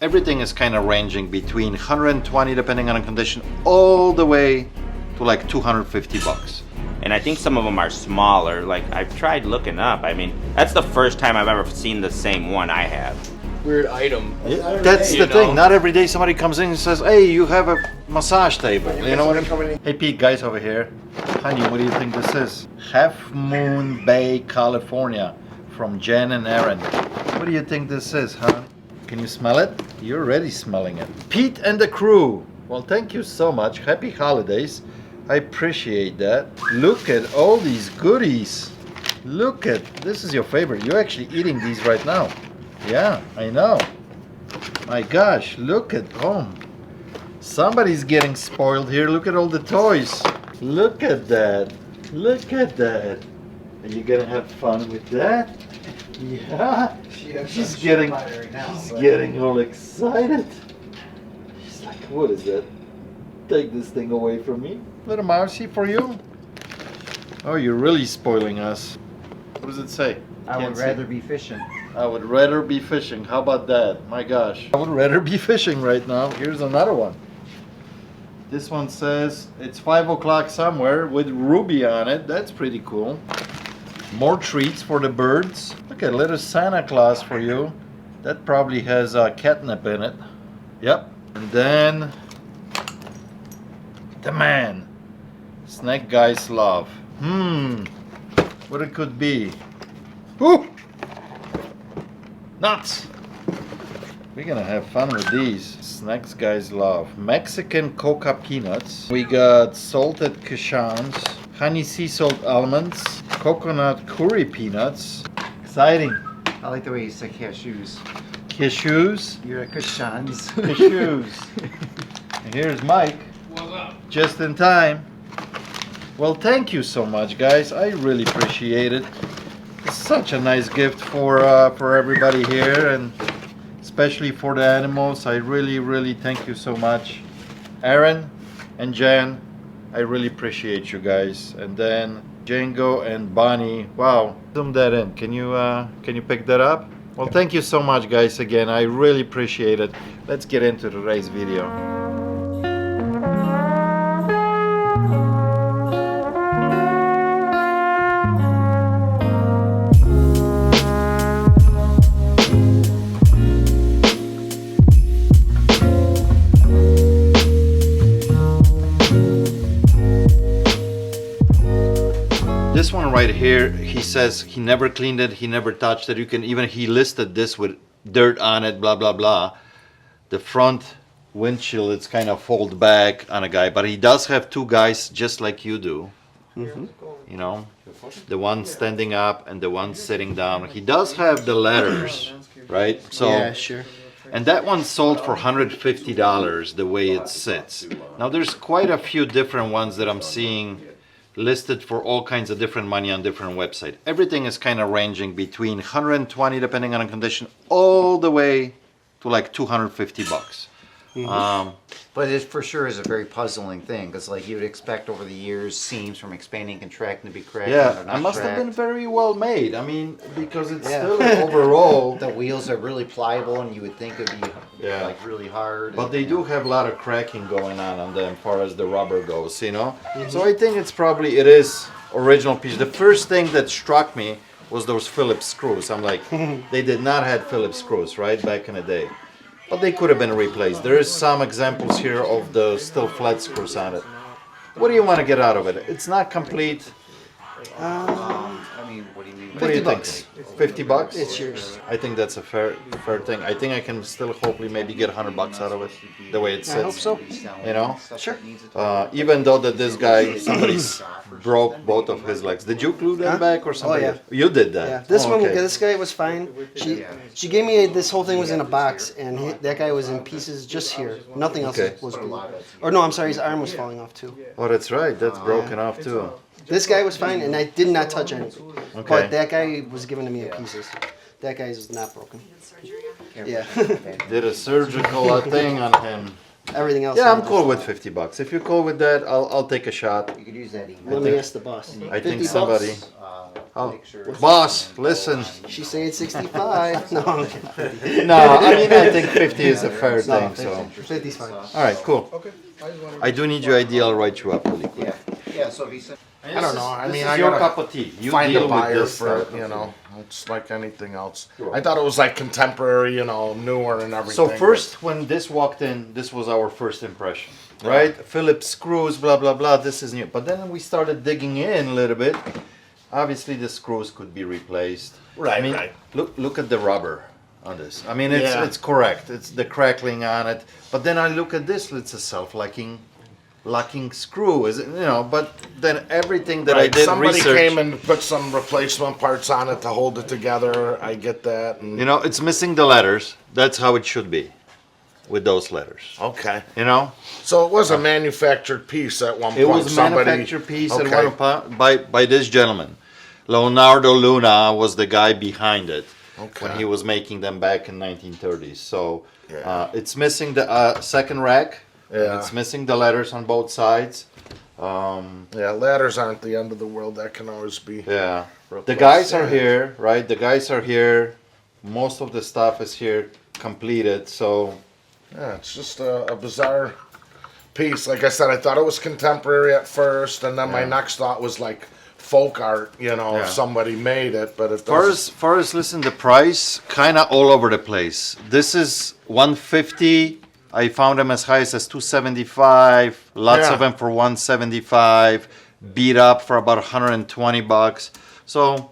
Everything is kind of ranging between 120 depending on the condition, all the way to like 250 bucks. And I think some of them are smaller. Like, I've tried looking up. I mean, that's the first time I've ever seen the same one I have. Weird item. Yeah, that's the thing. Not every day somebody comes in and says, hey, you have a massage table. You know what I mean? Hey, Pete, guys over here. Honey, what do you think this is? Half Moon Bay, California, from Jen and Aaron. What do you think this is, huh? Can you smell it? You're already smelling it. Pete and the crew. Well, thank you so much. Happy holidays. I appreciate that. Look at all these goodies. Look at, this is your favorite. You're actually eating these right now. Yeah, I know. My gosh, look at home. Somebody's getting spoiled here. Look at all the toys. Look at that. Look at that. Are you gonna have fun with that? Yeah. She's getting all excited. She's like, what is that? Take this thing away from me. Little mousey for you. Oh, you're really spoiling us. What does it say? I would rather be fishing. I would rather be fishing. How about that? My gosh. I would rather be fishing right now. Here's another one. This one says it's 5 o'clock somewhere with Ruby on it. That's pretty cool. More treats for the birds. Look at little Santa Claus for you. That probably has catnip in it. Yep. And then the man. Snack Guys Love. What it could be. Woo! Nuts! We're gonna have fun with these. Snacks Guys Love. Mexican coca peanuts. We got salted cachans, honey sea salt almonds, coconut curry peanuts. Exciting. I like the way you say cashews. Cashews. You're at Kashans. Cashews. And here's Mike. What's up? Just in time. Well, thank you so much, guys. I really appreciate it. It's such a nice gift for everybody here, and especially for the animals. I really thank you so much, Aaron and Jan. I really appreciate you guys. And then Django and Bonnie. Wow, zoom that in. Can you pick that up? Well, thank you so much, guys. Again, I really appreciate it. Let's get into today's video. This one right here, he says he never cleaned it, he never touched it. You can even, he listed this with dirt on it, blah, blah, blah. The front windshield, it's kind of fold back on a guy, but he does have two guys just like you do. You know, the one standing up and the one sitting down. He does have the letters, right? So, yeah, sure. And that one sold for $150 the way it sits. Now there's quite a few different ones that I'm seeing listed for all kinds of different money on different websites. Everything is kind of ranging between 120 depending on the condition, all the way to like 250 bucks. But it for sure is a very puzzling thing, because like you would expect over the years, seams from expanding, contracting to be cracked. Yeah, it must have been very well made. I mean, because it's still overall. The wheels are really pliable, and you would think it'd be like really hard. But they do have a lot of cracking going on them as far as the rubber goes, you know? So I think it is original piece. The first thing that struck me was those Phillips screws. I'm like, they did not have Phillips screws, right, back in the day. But they could have been replaced. There is some examples here of the still flat screws on it. What do you want to get out of it? It's not complete. I mean, what do you mean? What do you think? 50 bucks? It's yours. I think that's a fair thing. I think I can still hopefully maybe get $100 out of it, the way it sits. I hope so. You know? Sure. Even though that this guy, somebody's broke both of his legs. Did you glue them back or something? Oh, yeah. You did that? Yeah, this one, okay. this guy was fine. She gave me this whole thing was in a box, and that guy was in pieces just here. Nothing else was glued. Or no, I'm sorry, his arm was falling off too. Oh, that's right. That's broken off too. This guy was fine, and I did not touch anything. Okay. But that guy was given to me in pieces. That guy's is not broken. Yeah. Did a surgical thing on him. Everything else. Yeah, I'm I'm cool with $50. If you're cool with that, I'll take a shot. You could use that email. Let me ask the boss. I think 50 somebody. bucks? Boss, listen. She's saying 65. No, I'm kidding. No, I mean I think 50 is a fair thing. So, 50's fine. all right, cool. Okay. I do need your ID. I'll write you up really quick. Yeah, so if he sent. I don't know. I This mean, is I your gotta cup of tea. You find deal a with buyer this for stuff. you know. It's like anything else. I thought it was like contemporary, you know, newer and everything. So first, when this walked in, this was our first impression, right? Phillips screws, blah blah blah. This is new. But then we started digging in a little bit. Obviously, the screws could be replaced. Right, I mean, right. look at the rubber on this. I mean, it's Yeah. it's correct. It's the crackling on it. But then I look at this. It's a locking screw, is it? You know. But then everything that I Right, did somebody research. came and put some replacement parts on it to hold it together. I get that. And, You know, it's missing the letters. That's how it should be, with those letters. okay. You know. So it was a manufactured piece at one point. It was a Somebody- manufactured piece okay. at one point by this gentleman. Leonardo Luna was the guy behind it when Okay. he was making them back in 1930s. So Yeah. it's missing the second rack. And Yeah. it's missing the letters on both sides. Yeah, ladders aren't the end of the world. That can always be. Yeah. The replaced. guys are here, right? The guys are here. Most of the stuff is here completed. So Yeah, it's just a bizarre piece. Like I said, I thought it was contemporary at first, and then my next thought was like folk art. You know, Yeah. if somebody made it, but it far doesn't. as listen, the price kind of all over the place. This is 150. I found them as high as 275. Lots Yeah. of them for 175. Beat up for about $120. So,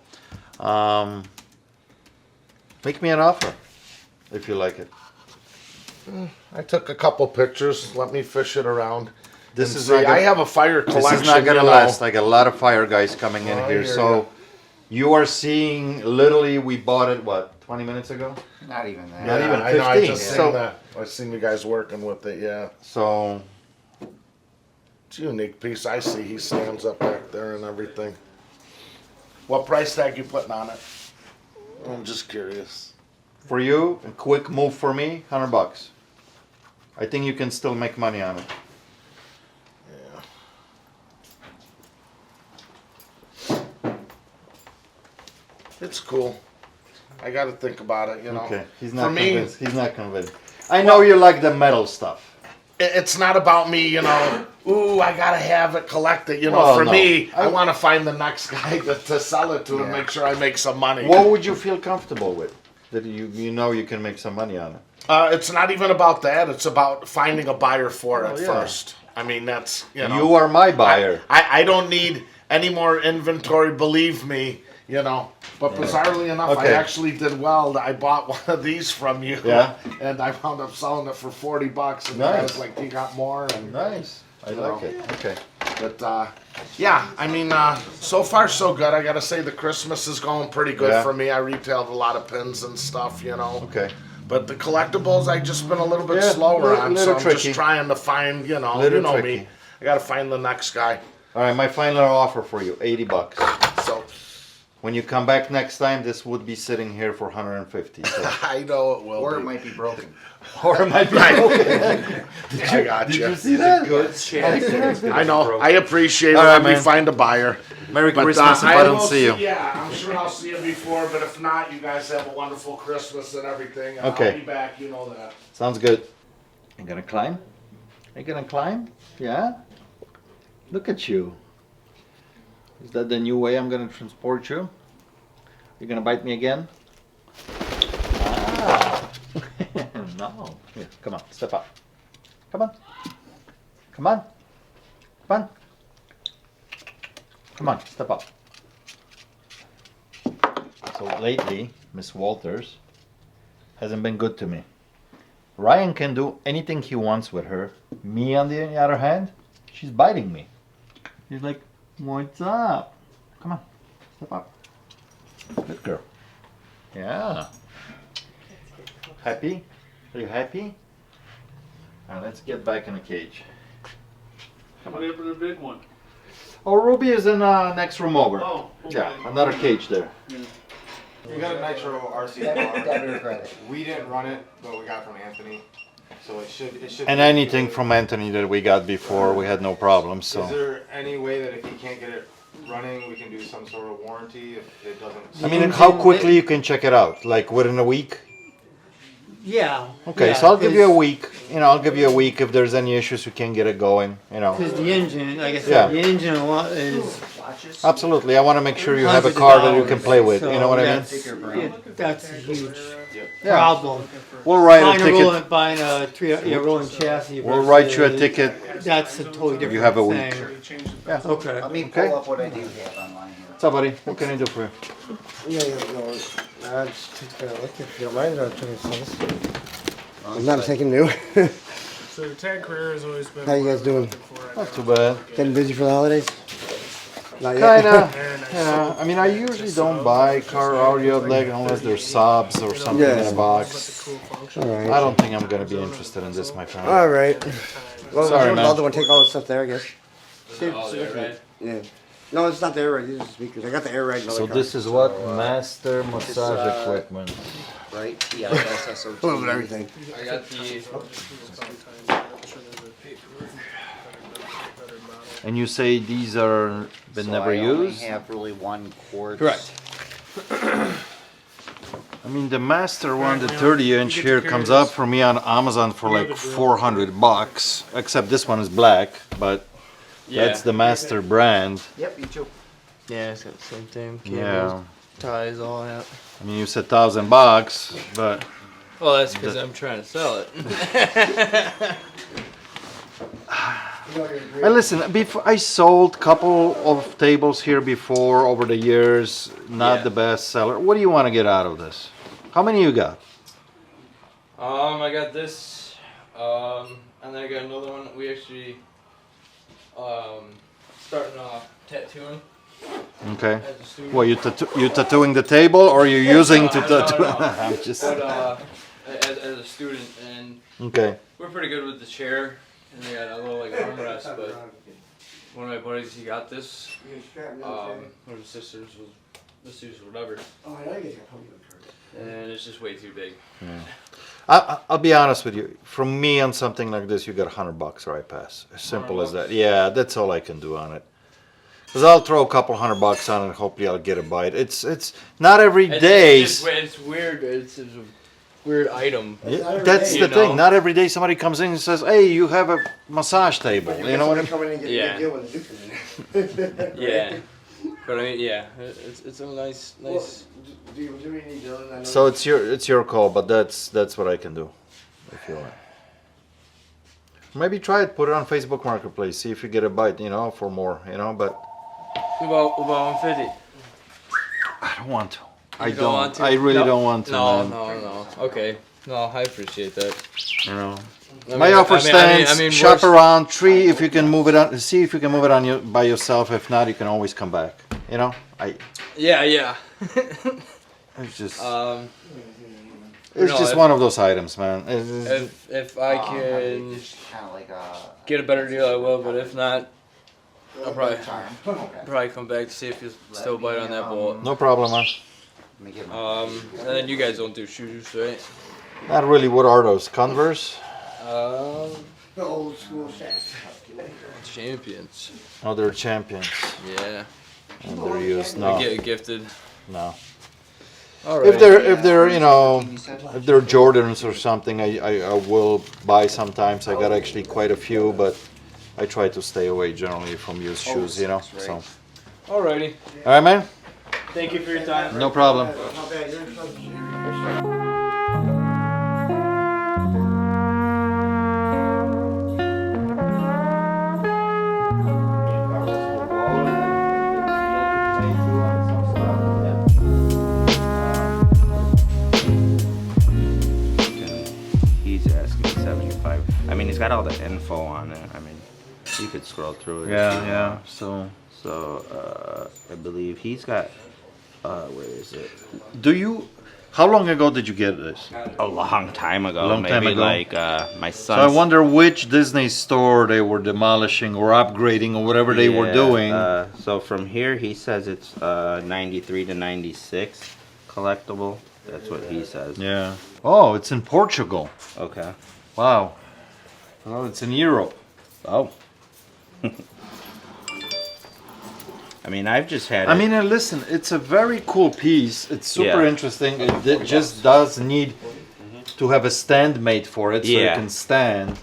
make me an offer if you like it. I took a couple pictures. Let me fish it around. This and is see. not gonna- I have a fire collection. This is not gonna you know. last. I got a lot of fire guys coming in Oh, I here. hear So, ya. you are seeing literally we bought it what 20 minutes ago. Not even that. Not even I know. I 15, just so- seen that. I seen you guys working with it. Yeah, So it's a unique piece. I see he stands up back there and everything. What price tag you putting on it? I'm just curious. for you, a quick move for me, $100. I think you can still make money on it. Yeah. It's cool. I got to think about it. You know. Okay, he's For not me, convinced. He's not convinced. I know you like the metal stuff. it's not about me, you know. Ooh, I gotta have it, collect it. You know, Well, for no. me, I want to find the next guy to sell it to and make sure I make some money. What would you feel comfortable with? That you know you can make some money on it. It's not even about that. It's about finding a buyer for it yeah. first. I mean, that's you know. You are my buyer. I don't need any more inventory. Believe me, you know. But bizarrely enough, Okay. I actually did well. I bought one of these from you. Yeah. And I wound up selling it for $40. And Nice. I was like, you got more. And Nice. I like it. Okay. But yeah, I mean, so far so good. I gotta say the Christmas is going pretty good Yeah. for me. I retailed a lot of pins and stuff, you know. Okay. But the collectibles, I just been a little bit Yeah, slower on, little so I'm tricky. just trying to find, you know, Little you know tricky. me. I gotta find the next guy. All right. My final offer for you, $80. So When you come back next time, this would be sitting here for 150. So. I know it will. Or be. it might be broken. Or it might be broken. I got Did you. you see that? Good chance. I know. I appreciate it All right, when we man. find a buyer. Merry But, Christmas if I don't will see you. Yeah, I'm sure I'll see you before, but if not, you guys have a wonderful Christmas and everything. And Okay. I'll be back, you know that. Sounds good. You gonna climb? You gonna climb? Yeah? Look at you. Is that the new way I'm gonna transport you? You gonna bite me again? Ah. No. Here, come on, step up. Come on. Come on. Come on. Come on, step up. So lately, Miss Walters hasn't been good to me. Ryan can do anything he wants with her. Me, on the other hand, she's biting me. She's like, what's up? Come on, step up. Good girl. Yeah. Happy? Are you happy? Now let's get back in the cage. What happened to the big one? Oh, Ruby is in next room over. Oh, okay. Yeah, another cage there. We got a Nitro RC bar. Debit or credit. We didn't run it, but we got it from Anthony. So it should. And be anything good. from Anthony that we got before, we had no problems. Is So there any way that if you can't get it running, we can do some sort of warranty if it doesn't? I mean, how quickly you can check it out? Like within a week? Yeah. Okay, so I'll give you a week. You know, I'll give you a week if there's any issues. We can get it going. You know. Because the engine, like I said, Yeah. the engine is Absolutely. I want to make sure you have a car that you can play with. You know what I mean? That's a huge problem. We'll write a Buying ticket. a rolling chassis. We'll write you a versus- ticket. That's a totally different You have a week. thing. Yeah. Okay. Let me Okay. pull up what I do have online here. What's up, buddy? What can I do for you? Yeah, just take a look if you don't mind. I'll try to sell this. I'm not taking new. So your tag career has always been. How you guys doing? Not too bad. Getting busy for the holidays? Not yet. Kinda. Yeah. I mean, I usually don't buy car audio leg unless there's subs or something in a box. All right. I don't think I'm gonna be interested in this, my friend. All right. Well, Sorry, man. I'll do one. Take all the stuff there, I guess. Oh, the air ride? Yeah. No, it's not the air ride. These are speakers. I got the air ride. in the So other this car. is what master massage equipment. Right? TISSOT. A little bit of everything. I got the. And you say these are been never I only used? have really one cord. Correct. I mean, the master one, the 30-inch here comes up for me on Amazon for like $400. Except this one is black, but that's the master brand. Yep, you too. Yeah, it's got the same thing. Yeah. Ties, all that. I mean, you said $1,000, but Well, that's because I'm trying to sell it. Hey, listen, before I sold couple of tables here before over the years, not Yeah. the best seller. What do you want to get out of this? How many you got? I got this, and then I got another one. We actually, starting off tattooing Okay. as a student. Well, you tattooing the table or you using to No, tattoo? no. I'm just. But as a student, and Okay. we're pretty good with the chair, and they got a little like armrest. But one of my buddies, he got this. One of his sisters was whatever, and it's just way too big. I'll be honest with you. From me on something like this, you got $100 right pass. As simple as that. Yeah, that's all I can do on it. Cause I'll throw a couple $100 on it and hopefully I'll get a bite. It's not every day. It's weird. It's a weird item. Yeah, that's You the thing. know? Not every day somebody comes in and says, "Hey, you have a massage table." You know what I mean? Come in and get Yeah. a deal when the Duke is in. Yeah, but I mean, yeah, it's a nice. Do you need Dylan? I know So it's your call, but that's what I can do, if you want. Maybe try it. Put it on Facebook Marketplace. See if you get a bite. You know, for more. You know, but About 150. I don't want to. I You don't. want to? I really No. don't want to. No, man. no. Okay. No, I appreciate that. You know. I My mean- offer stands. I mean, shop worst- around. Three, if you can move it on. See if you can move it on you by yourself. If not, you can always come back. You know. Yeah. It's just. No, It's just if- one of those items, man. It's- if I can Kind of like a get a better deal, I will. But if not, I'll probably Okay. come back to see if you still bite on that bolt. no problem, man. Let me get my And then you guys don't do shoes, right? Not really. What are those? Converse? the old school shacks. Champions. Oh, they're champions. Yeah. And they're used. I No, get gifted. no. All right. If they're you know, if they're Jordans or something, I will buy sometimes. I got actually quite a few, but I try to stay away generally from used shoes. You know. So. Alrighty. All right, man. Thank you for your time. No problem. Not bad. You're He's asking 75. I mean, he's got all the info on it. I mean, you could scroll through it. Yeah. So, So, I believe he's got, where is it? do you? How long ago did you get this? A long time ago. A long maybe time ago. like my So son's. I wonder which Disney store they were demolishing or upgrading or whatever they were Yeah, doing. So from here, he says it's 93 to 96 collectible. That's what he says. Yeah. Oh, it's in Portugal. Okay. Wow. Oh, it's in Europe. Oh. I mean, I've just had. I mean, listen, it's a very cool piece. It's super Yeah. interesting. It just does need to have a stand made for it so Yeah. it can stand.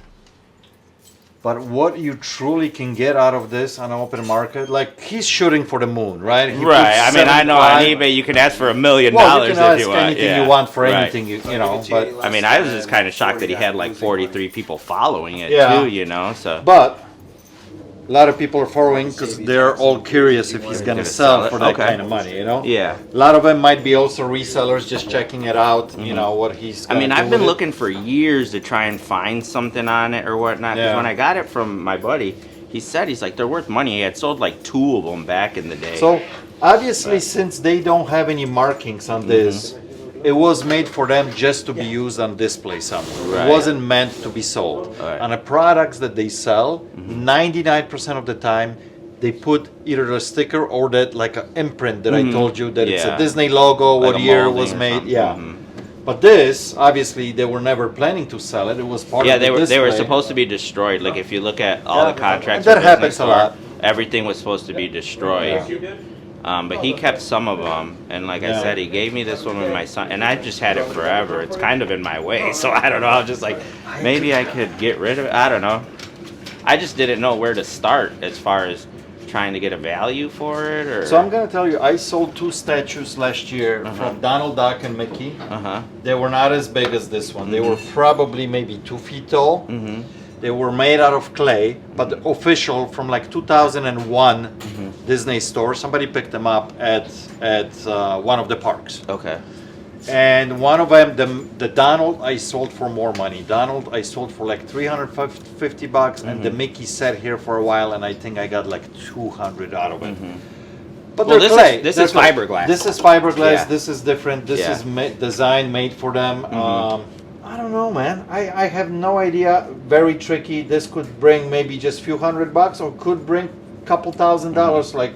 But what you truly can get out of this on an open market, like he's shooting for the moon, right? He Right. I puts mean, I know on 75. eBay you can ask for $1 million Well, you can if ask you want. anything Yeah. you want for Right. anything, you know. But I mean, I was just kind of shocked that he had like 43 people following it Yeah. too. You know, so. but a lot of people are following because they're all curious if he's gonna sell it. for that Okay. kind of money, you know. Yeah. A lot of them might be also resellers just checking it out, you know, what he's I gonna mean, do I've been with it. looking for years to try and find something on it or whatnot. 'Cause Yeah. when I got it from my buddy, he said he's like they're worth money. He had sold like 2 of them back in the day. So obviously, since they don't have any markings on this, it was made for them just to be used on display somewhere. Right. It wasn't meant to be sold. Right. On the products that they sell, 99% of the time, they put either a sticker or that like an imprint that I told you that it's a Yeah. Disney logo, Like what a year it molding was or made. something. Yeah. Mhm. But this, obviously, they were never planning to sell it. It was part Yeah, of the they were display. supposed to be destroyed. Like if you look at all the contracts, that for Disney happens a Store, lot. everything was supposed to be destroyed. But he kept some of them, and like I Yeah. said, he gave me this one with my son, and I've just had it forever. It's kind of in my way, so I don't know. I was just like, maybe I could get rid of it. I don't know. I just didn't know where to start as far as trying to get a value for it, or. So I'm gonna tell you, I sold 2 statues last year from Donald Duck and Mickey. They were not as big as this one. They were probably maybe 2 feet tall. They were made out of clay, but the official from like 2001 Disney store. Somebody picked them up at one of the parks. Okay. And one of them, the Donald, I sold for more money. Donald, I sold for like $350, and the Mickey sat here for a while, and I think I got like 200 out of it. But Well, they're this clay. is They're clay. fiberglass. This is fiberglass. Yeah. This is different. This Yeah. is designed, made for them. I don't know, man. I have no idea. Very tricky. This could bring maybe just a few $100, or could bring a couple $1,000. Like,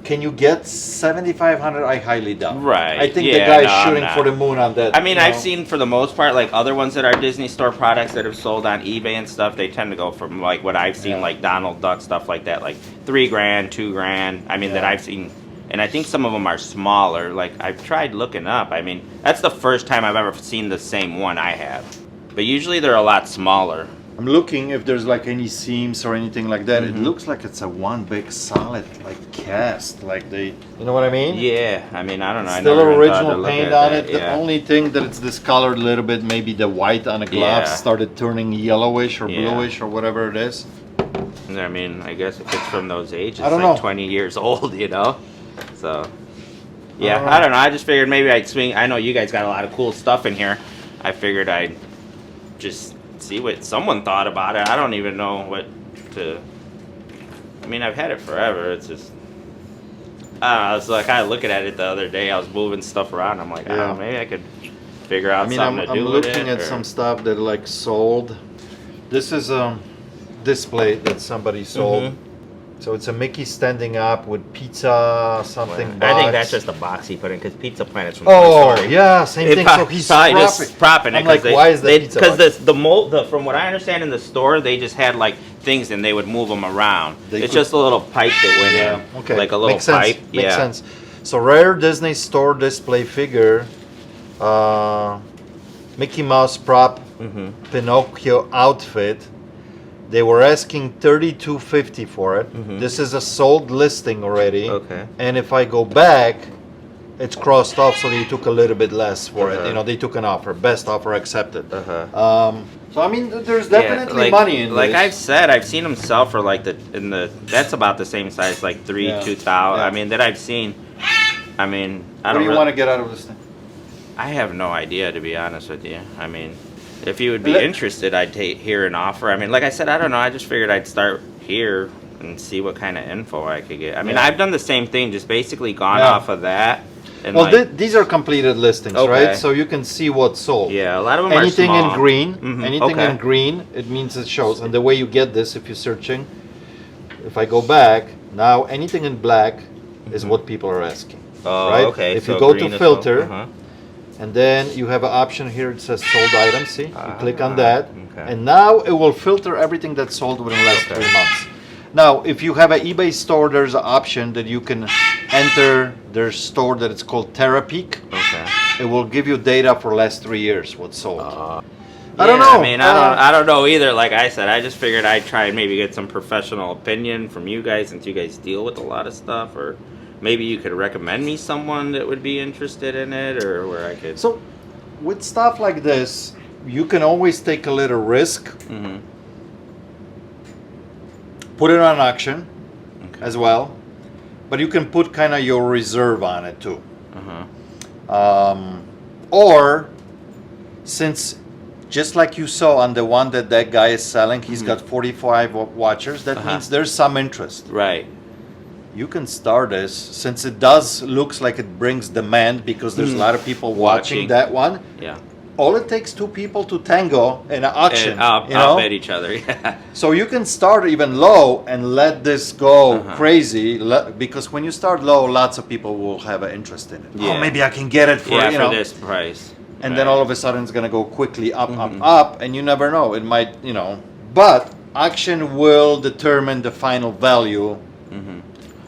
can you get 7,500? I highly doubt. Right. I think Yeah, the guy's no, I'm shooting not. for the moon on that. I mean, you I've know? seen for the most part, like other ones that are Disney Store products that have sold on eBay and stuff, they tend to go from like what I've seen, like Donald Duck stuff like that, like $3,000, $2,000. I mean, that I've seen, and I think some of them are smaller. Like I've tried looking up. I mean, that's the first time I've ever seen the same one I have. But usually they're a lot smaller. I'm looking if there's like any seams or anything like that. It looks like it's a one big solid like cast, like they, you know what I mean? Yeah, I mean, I don't know. I Still never even thought to original look paint at on that, it. The yeah. only thing that it's discolored a little bit, maybe the white on the gloves Yeah. started turning yellowish or Yeah. bluish or whatever it is. I mean, I guess if it's from those ages, I don't like know. 20 years old, you know? So, yeah, don't know. I don't know. I just figured maybe I'd swing. I know you guys got a lot of cool stuff in here. I figured I'd just see what someone thought about it. I don't even know what to. I mean, I've had it forever. It's just. I don't know. I was like, kind of looking at it the other day. I was moving stuff around. I'm like, I don't know, maybe I could figure out I mean, I'm something to do with looking it. at or- some stuff that like sold. This is a display that somebody sold. So it's a Mickey standing up with pizza something. I think box. that's just a box he put in because Pizza Planet's from Toy Oh Story. yeah, same thing. So he's probably propping. just propping it. I'm like, 'cause why is that pizza Because box? the mold, from what I understand in the store, they just had like things and they would move them around. They It's could- just a little pipe that went in, Okay, like a little makes sense. pipe. Makes yeah. sense. So rare Disney Store display figure, Mickey Mouse prop, Mm-hmm. Pinocchio outfit. They were asking $32.50 for it. This is a sold listing already. Mm-hmm. Okay. And if I go back, it's crossed off, so they took a little bit less for it. You know, they took an offer, best offer accepted. So I mean, there's definitely like, money in like this. I've said, I've seen them sell for like that's about the same size, like Yeah. 2,000. Yeah. I mean, that I've seen. I mean, I What don't do you really- want to get out of this thing? I have no idea, to be honest with you. I mean, if you would be Let- interested, I'd hear an offer. I mean, like I said, I don't know. I just figured I'd start here and see what kind of info I could get. I mean, Yeah. I've done the same thing, just basically gone Yeah. off of that. And Well, like, these are completed listings, Okay. right? So you can see what's sold. yeah, a lot of them Anything are in small. green, Mhm, anything okay. in green, it means it shows. And the way you get this, if you're searching, if I go back, now anything in black is what people are asking. Oh, right? okay. If so you go green to is filter, uh-huh. And then you have an option here. It says sold items. See, you click on that, okay. and now it will filter everything that's sold within the last 3 months. Now, if you have an eBay store, there's an option that you can enter their store that it's called TerraPeak. Okay. It will give you data for last 3 years what's sold. I don't know. I mean, I don't know either. Like I said, I just figured I'd try and maybe get some professional opinion from you guys, since you guys deal with a lot of stuff, or maybe you could recommend me someone that would be interested in it, or where I could. So, with stuff like this, you can always take a little risk. Mm-hmm. Put it on auction Okay. as well, but you can put kind of your reserve on it too. Uh-huh. Or, since just like you saw on the one that guy is selling, he's got 45 watchers. That means there's some interest. Right. You can start this, since it does looks like it brings demand because there's a lot of people watching that one. Yeah. All it takes 2 people to tango in an auction. And outbid each other. Yeah. So you can start even low and let this go crazy, because when you start low, lots of people will have an interest in it. Yeah. Oh, maybe I can get it for, Yeah, you for know. this price. And then all of a sudden it's going to go quickly up, up, and you never know. It might, you know. But auction will determine the final value.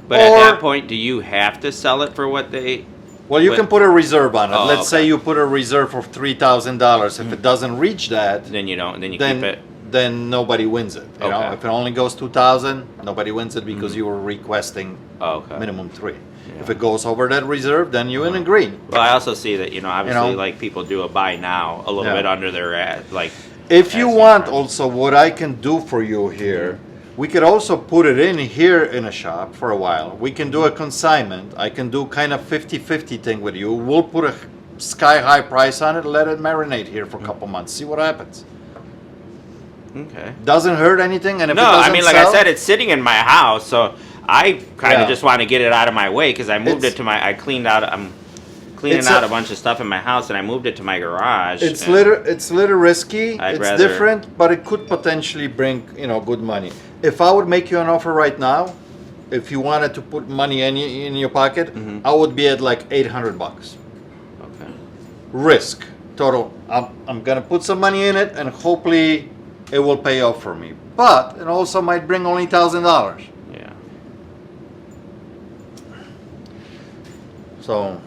But at that point, do you have to sell it for what they? Well, you can put a reserve on it. Oh, Let's say you put a reserve for $3,000. If it doesn't reach that, Then you don't. Then you keep it. then nobody wins it. You know, Okay. if it only goes 2,000, nobody wins it because you were requesting Okay. minimum 3. If it goes over that reserve, then you're in the green. Well, I also see that obviously, know? like people do a buy now a little Yeah. bit under their ad, like. If you asking want, price. also what I can do for you here, we could also put it in here in a shop for a while. We can do a consignment. I can do kind of 50-50 thing with you. We'll put a sky high price on it, let it marinate here for a couple months, see what happens. Okay. Doesn't hurt anything, and if No, it doesn't I mean, like sell, I said, it's sitting in my house, so I kind of Yeah. just want to get it out of my way because I moved It's- it to my. I cleaned out. I'm cleaning It's out a- a bunch of stuff in my house, and I moved it to my garage. it's and- little risky. I'd it's rather- different, but it could potentially bring good money. If I would make you an offer right now, if you wanted to put money in your pocket, I would be at like $800. Okay. Risk total. I'm gonna put some money in it, and hopefully it will pay off for me. But it also might bring only $1,000. Yeah. So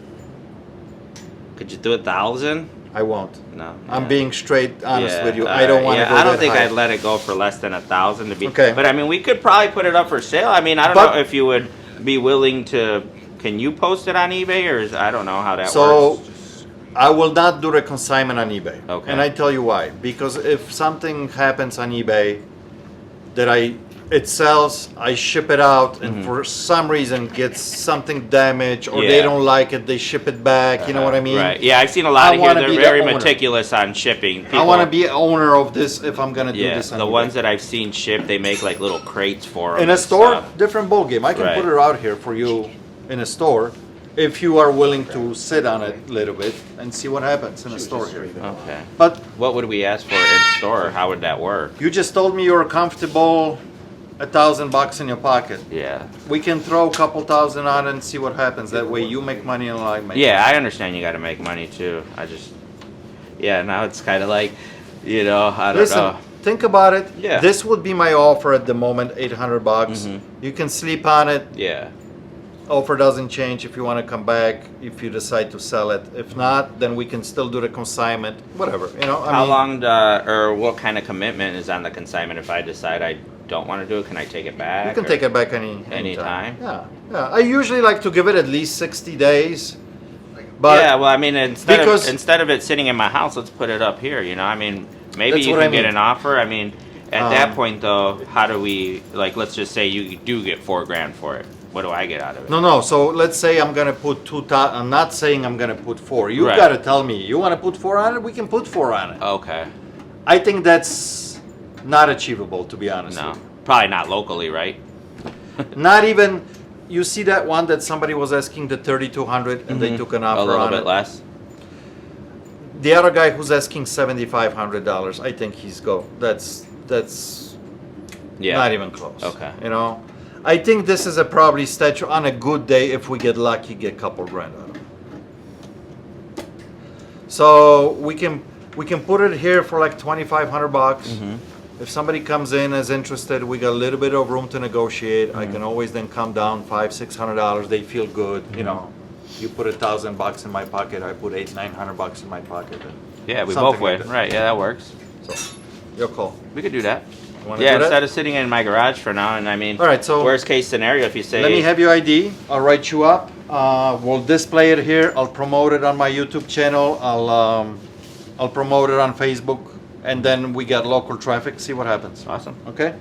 Could you do 1,000? I won't. No. I'm yeah. being straight honest Yeah, with you. all I don't right. want to Yeah, go I don't that think high. I'd let it go for less than 1,000 to be. Okay. But I mean, we could probably put it up for sale. I mean, I don't But- know if you would be willing to. Can you post it on eBay, or I don't know how that So works. I will not do the consignment on eBay. Okay. And I tell you why. Because if something happens on eBay that it sells, I ship it out, and for some reason gets something damaged, or they Yeah. don't like it, they ship it back. You know what I mean? Right. Yeah, I've seen a lot I of here. wanna They're be the very owner. meticulous on shipping. I want to be owner of this if I'm gonna do Yeah, this. On the eBay. ones that I've seen shipped, they make like little crates for them. in a store, different ball game. I can Right. put it out here for you in a store, if you are willing to sit on it a little bit and see what happens in a store here. Okay. But What would we ask for in store? How would that work? you just told me you're comfortable, $1,000 in your pocket. Yeah. We can throw a couple thousand on it and see what happens. That way you make money and I make Yeah, I understand you got to make money too. Yeah, now it's kind of like, I don't Listen, know. think about it. Yeah. This would be my offer at the moment, $800. You can sleep on it. Yeah. Offer doesn't change if you want to come back, if you decide to sell it. If not, then we can still do the consignment, whatever, I How mean, long, or what kind of commitment is on the consignment? If I decide I don't want to do it, can I take it back? you can or- take it back Anytime? anytime. Yeah. I usually like to give it at least 60 days. But yeah, well, I mean, because- instead of it sitting in my house, let's put it up here. I mean, maybe That's you what can I get mean. an offer. I mean, at that point though, how do we let's just say you do get $4,000 for it. What do I get out of it? No. So let's say I'm gonna put 2,000. I'm not saying I'm gonna put 4. You Right. gotta tell me. You want to put 4 on it? We can put 4 on it. Okay. I think that's not achievable, to be honest. No, with probably not locally, right? you. Not even. You see that one that somebody was asking the 3,200 and they took an offer A little on bit it. less. The other guy who's asking $7,500, I think he's go. That's Yeah. not even close. Okay. I think this is a probably statue on a good day. If we get lucky, get a couple grand out of it. So we can put it here for like 2,500 bucks. If somebody comes in is interested, we got a little bit of room to negotiate. I can always then come down $500-600. They feel good, you know. You put $1,000 in my pocket, I put $800-900 in my pocket. Yeah, we Something both like would. that. Right, yeah, that works. So, your call. We could do that. Wanna Yeah, do that? instead of sitting in my garage for now, and I mean, All right, so worst case scenario, if you say, let me have your ID. I'll write you up. We'll display it here. I'll promote it on my YouTube channel. I'll promote it on Facebook, and then we get local traffic. See what happens. Awesome. Okay.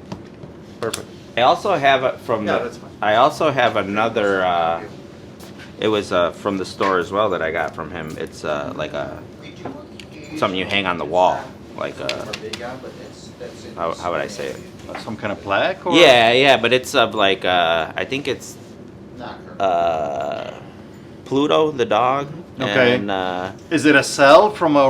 Perfect. I also have it from Yeah, the. that's fine. I also have another. It was from the store as well that I got from him. It's like a something you hang on the wall, like how would I say it? Some kind of plaque? Or? Yeah, but it's of like I think it's Pluto the dog. Okay. And, Is it a cell from a?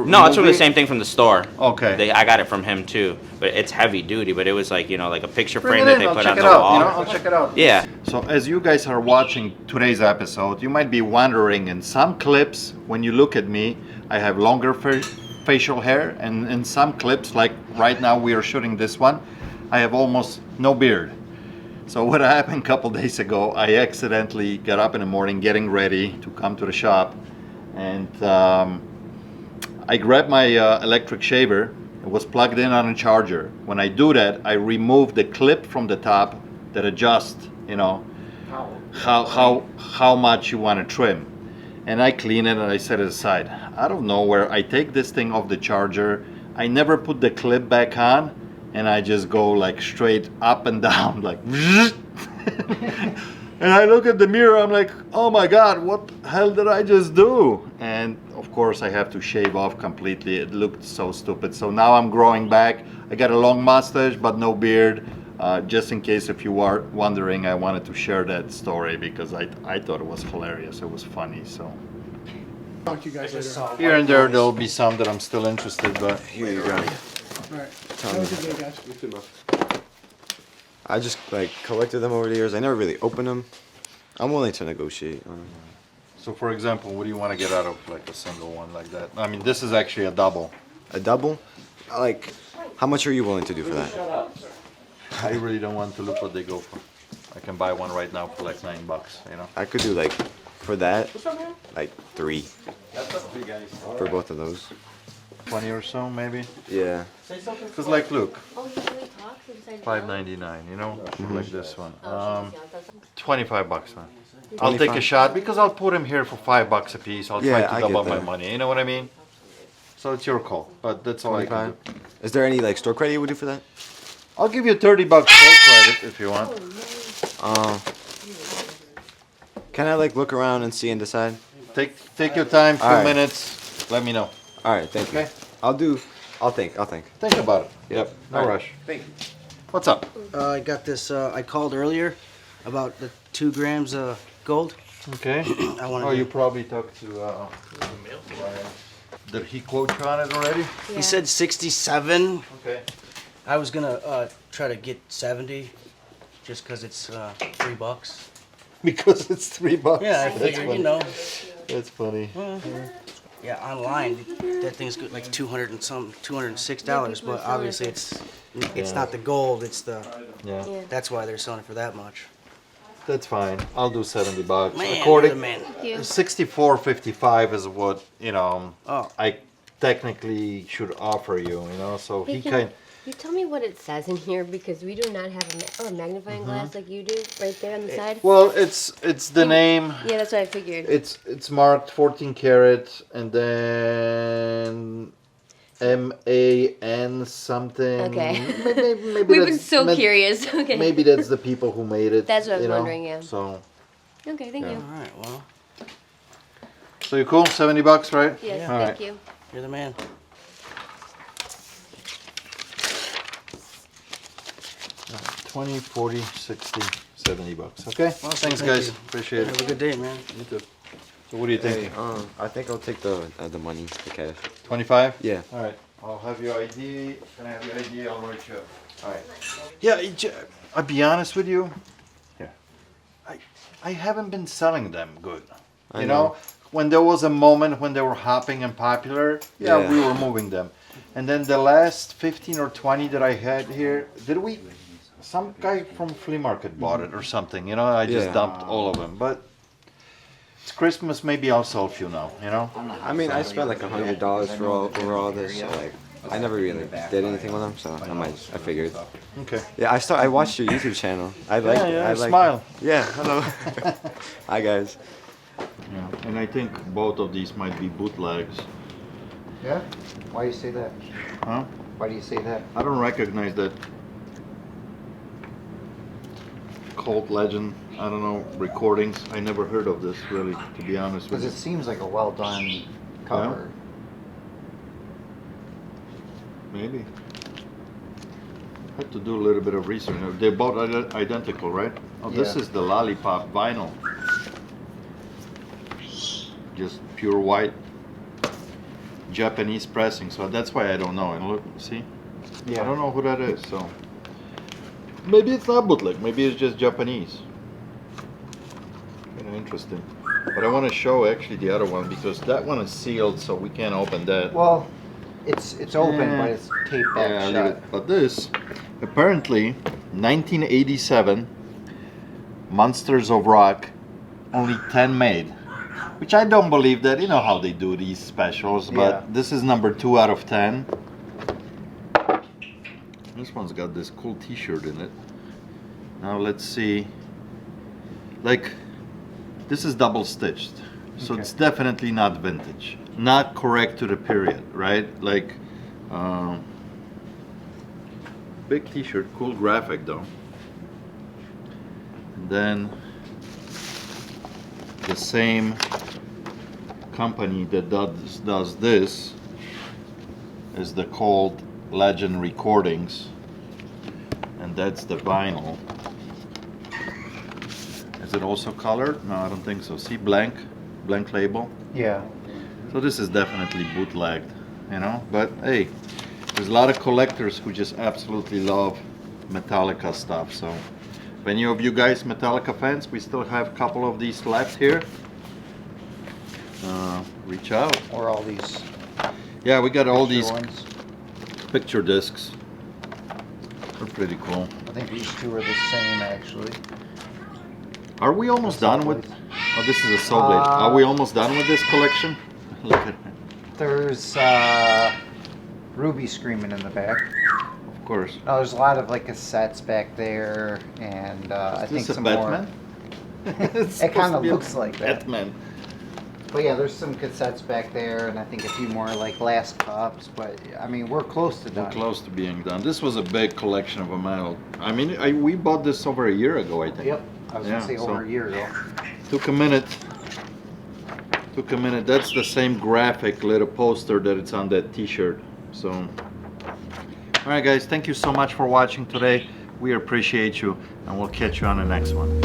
no, it's from the movie? same thing from the store. Okay. I got it from him too, but it's heavy duty. But it was like like a picture Bring frame it that in. they I'll put check on it the out. wall. You know, I'll check it out. Yeah. So as you guys are watching today's episode, you might be wondering, in some clips, when you look at me, I have longer facial hair, and in some clips, like right now we are shooting this one, I have almost no beard. So what happened a couple days ago, I accidentally got up in the morning getting ready to come to the shop, and I grabbed my electric shaver. It was plugged in on a charger. When I do that, I remove the clip from the top that adjusts, you know, how much you want to trim. And I clean it and I set it aside. Out of nowhere, I take this thing off the charger. I never put the clip back on, and I just go like straight up and down, like and I look at the mirror, I'm like, oh my God, what the hell did I just do? And of course I have to shave off completely. It looked so stupid. So now I'm growing back. I got a long mustache, but no beard. Just in case if you are wondering, I wanted to share that story because I thought it was hilarious. It was funny, so. Talk to you guys later. Here and there'll be some that I'm still interested, but. Here you go. All right. Have a good day, guys. I just like collected them over the years. I never really opened them. I'm willing to negotiate. So for example, what do you want to get out of like a single one like that? I mean, this is actually a double. A double? Like, how much are you willing to do for that? I really don't want to look what they go for. I can buy one right now for like $9, you know? I could do like, for that, like 3 for both of those. 20 or so, maybe? Yeah. Because like, look, Oh, he really talks inside $5.99, you know? Like this one. $25, man. I'll 25? take a shot because I'll put him here for $5 a piece. I'll Yeah, try I to double get my that. money. You know what I mean? So it's your call, but that's all I can 25? do. Is there any like store credit you would do for that? I'll give you $30 store credit if you want. Can I like look around and see and decide? Take your time, few All right. minutes. Let me know. All right, thank you. Okay. I'll think. Think about it. Yep. No All right. rush. Thank you. What's up? I got this. I called earlier about the 2 grams of gold. Okay. I wanted Oh, to- you probably talked to. Ryan. Did he quote you on it already? He said 67. Okay. I was gonna try to get 70, just because it's $3. Because it's $3. Yeah, I That's figured, funny. you know. That's funny. Yeah, online that thing's good, like $206, but obviously it's not the gold, it's the. Yeah. That's why they're selling it for that much. That's fine. I'll do $70. Man, According, you're the man. Thank you. 64.55 is what Oh. I technically should offer you. So Hey, he can kind. you tell me what it says in here because we do not have a magnifying glass like you do right there on the side. Well, it's the name. Yeah, that's what I figured. It's marked 14 karat and then MAN something. Okay. Maybe We've been that's so meant- curious. Okay. Maybe that's the people who made it. That's what I was you know? wondering, yeah. So Okay, thank Yeah. you. All right, well, you cool? $70, right? Yes, All thank right. you. you're the man. $20, $40, $60, $70. Okay. Awesome, Thanks, thank guys. you. Appreciate Have it. a good day, man. You too. So what do you think? Hey, I think I'll take the money, the cash. 25? Yeah. All right. I'll have your ID. Can I have your ID? I'll write you up. All right. Yeah, I'll be honest with you. Yeah. I haven't been selling them good. I You know. know, when there was a moment when they were hopping and popular, Yeah. we were moving them. And then the last 15 or 20 that I had here, some guy from flea market bought it or something, you know, I just Yeah. dumped all of them. But it's Christmas, maybe I'll sell a few now, you know? I mean, I spent like $100 for all this, so like I never really did anything with them, so I figured. Okay. Yeah, I watched your YouTube channel. I like Yeah, I like smile. Yeah, hello. Hi guys. Yeah. And I think both of these might be bootlegs. Yeah? Why do you say that? Huh? Why do you say that? I don't recognize that cult legend, I don't know, recordings. I never heard of this really, to be honest with Because you. it seems like a well done cover. Maybe. Had to do a little bit of research. They're both identical, right? Oh, this Yeah. is the Lollipop vinyl. Just pure white. Japanese pressing, so that's why I don't know. And look, see? Yeah. I don't know who that is, so. Maybe it's not bootleg, maybe it's just Japanese. Kind of interesting. But I want to show actually the other one because that one is sealed, so we can't open that. Well, it's open, but it's taped back Yeah, shut. leave it. But this, apparently, 1987, Monsters of Rock, only 10 made. Which I don't believe that, you know how they do these specials, but Yeah. this is number 2 out of 10. This one's got this cool t-shirt in it. Now let's see. Like, this is double stitched. So Okay. it's definitely not vintage. Not correct to the period, right? Like, big t-shirt, cool graphic though. And then the same company that does this is the Cold Legend Recordings, and that's the vinyl. Is it also colored? No, I don't think so. See, blank label. Yeah. So this is definitely bootlegged, you know. But hey, there's a lot of collectors who just absolutely love Metallica stuff. So if any of you guys Metallica fans, we still have a couple of these left here. Reach out. Or all these Yeah, we got all picture these ones. picture discs. They're pretty cool. I think these two are the same actually. Are we almost The saw done with? blades. Oh, this is a saw blade. Are we almost done with this collection? Look at it. There's Ruby screaming in the back. Of course. No, there's a lot of like cassettes back there, and I Is think this a some Batman? It kind of looks like that. Batman. But yeah, there's some cassettes back there, and I think a few more like glass cups. But I mean, we're close to We're done. close to being done. This was a big collection of a metal. I mean, we bought this over a year ago, I think. Yep, I was Yeah, gonna say so- over a year ago. Took a minute. Took a minute. That's the same graphic little poster that it's on that t-shirt. So, all right, guys, thank you so much for watching today. We appreciate you, and we'll catch you on the next one.